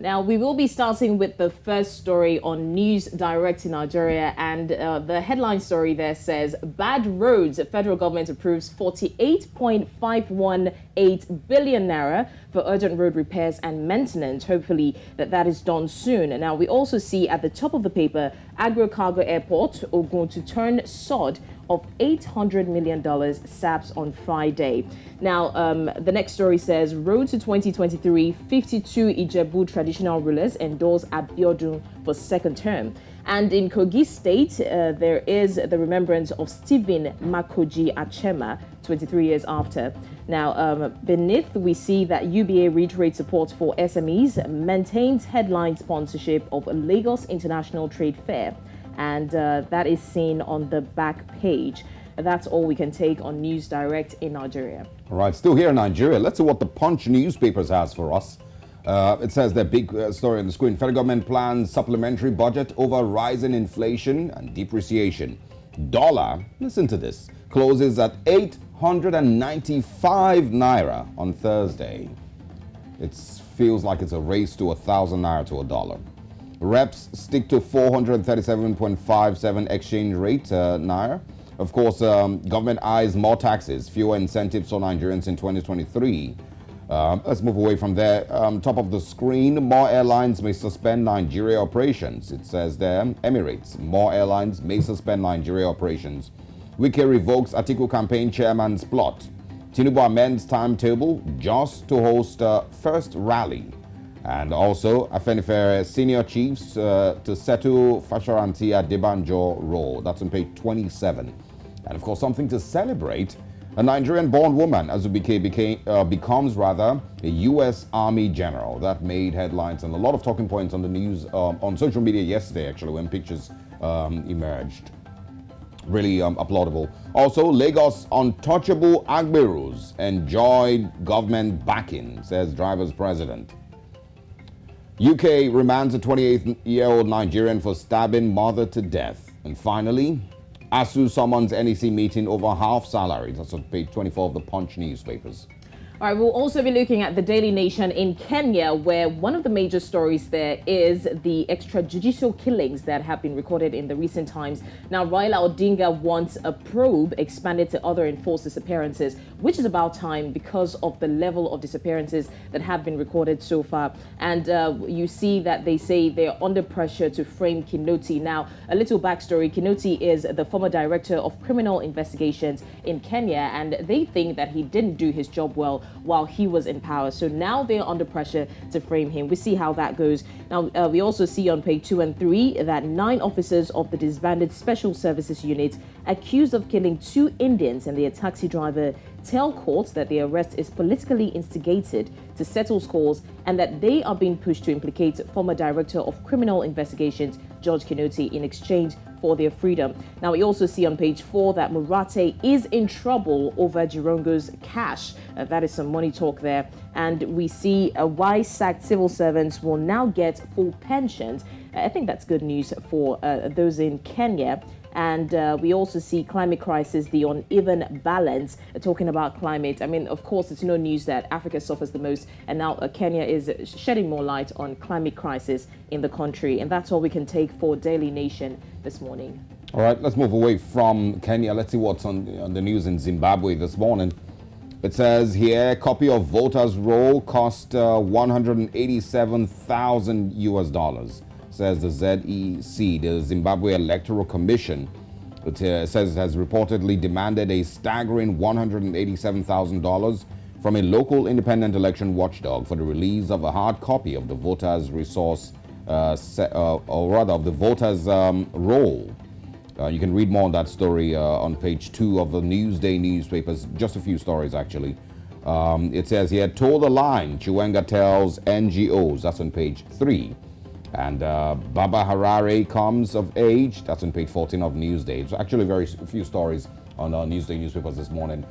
Now, we will be starting with the first story on News Direct in Nigeria, and the headline story there says, Bad roads, the federal government approves 48.518 billion naira for urgent road repairs and maintenance. Hopefully that is done soon. And now we also see at the top of the paper, Agro Cargo Airport are going to turn sod of $800 million SAPS on Friday. Now, the next story says, Road to 2023, 52 Ijebu traditional rulers endorse Abiodun for second term. And in Kogi State, there is the remembrance of Stephen Makoji Achema, 23 years after. Now, beneath, we see that UBA reiterates support for SMEs, maintains headline sponsorship of Lagos International Trade Fair. And that is seen on the back page. That's all we can take on News Direct in Nigeria. All right, still here in Nigeria. Let's see what the Punch newspapers has for us. It says the big story on the screen. Federal government plans supplementary budget over rising inflation and depreciation. Dollar, listen to this, closes at 895 naira on Thursday. It feels like it's a race to 1,000 naira to a dollar. Reps stick to 437.57 exchange rate naira. Of course, government eyes more taxes, fewer incentives for Nigerians in 2023. Let's move away from there. Top of the screen, more airlines may suspend Nigeria operations. It says there, Emirates, more airlines may suspend Nigeria operations. Wike revokes Atiku campaign chairman's plot. Tinubu amends timetable just to host first rally. And also, Afenifere senior chiefs to settle Fashoranti Adebanjo role. That's on page 27. And of course, something to celebrate. A Nigerian-born woman, Azubike, becomes a U.S. Army general. That made headlines and a lot of talking points on the news, on social media yesterday, actually, when pictures emerged. Really applaudable. Also, Lagos untouchable Agberos enjoyed government backing, says driver's president. UK remands a 28-year-old Nigerian for stabbing mother to death. And finally, ASU summons NEC meeting over half salary. That's on page 24 of the Punch newspapers. All right, we'll also be looking at the Daily Nation in Kenya, where one of the major stories there is the extrajudicial killings that have been recorded in the recent times. Now, Raila Odinga wants a probe expanded to other enforced disappearances, which is about time because of the level of disappearances that have been recorded so far. And you see that they say they're under pressure to frame Kinoti. Now, a little backstory. Kinoti is the former director of criminal investigations in Kenya, and they think that he didn't do his job well while he was in power. So now they're under pressure to frame him. We see how that goes. Now, we also see on page 2 and 3 that 9 officers of the disbanded Special Services Unit accused of killing 2 Indians and their taxi driver tell courts that the arrest is politically instigated to settle scores and that they are being pushed to implicate former Director of Criminal Investigations, George Kinoti, in exchange for their freedom. Now, we also see on page 4 that Murate is in trouble over Jirongo's cash. That is some money talk there. And we see why sacked civil servants will now get full pensions. I think that's good news for those in Kenya. And we also see climate crisis, the uneven balance, talking about climate. I mean, of course, it's no news that Africa suffers the most, and now Kenya is shedding more light on climate crisis in the country. And that's all we can take for Daily Nation this morning. All right, let's move away from Kenya. Let's see what's on the news in Zimbabwe this morning. It says here, copy of voters' roll cost 187,000 US dollars. Says the ZEC, the Zimbabwe Electoral Commission. It says it has reportedly demanded a staggering $187,000 from a local independent election watchdog for the release of a hard copy of the voters' resource, or rather of the voters' roll. You can read more on that story on page 2 of the Newsday newspapers. Just a few stories, actually. It says here, toe the line, Chiwenga tells NGOs. That's on page 3. And Baba Harare comes of age. That's on page 14 of Newsday. It's actually very few stories on Newsday newspapers this morning.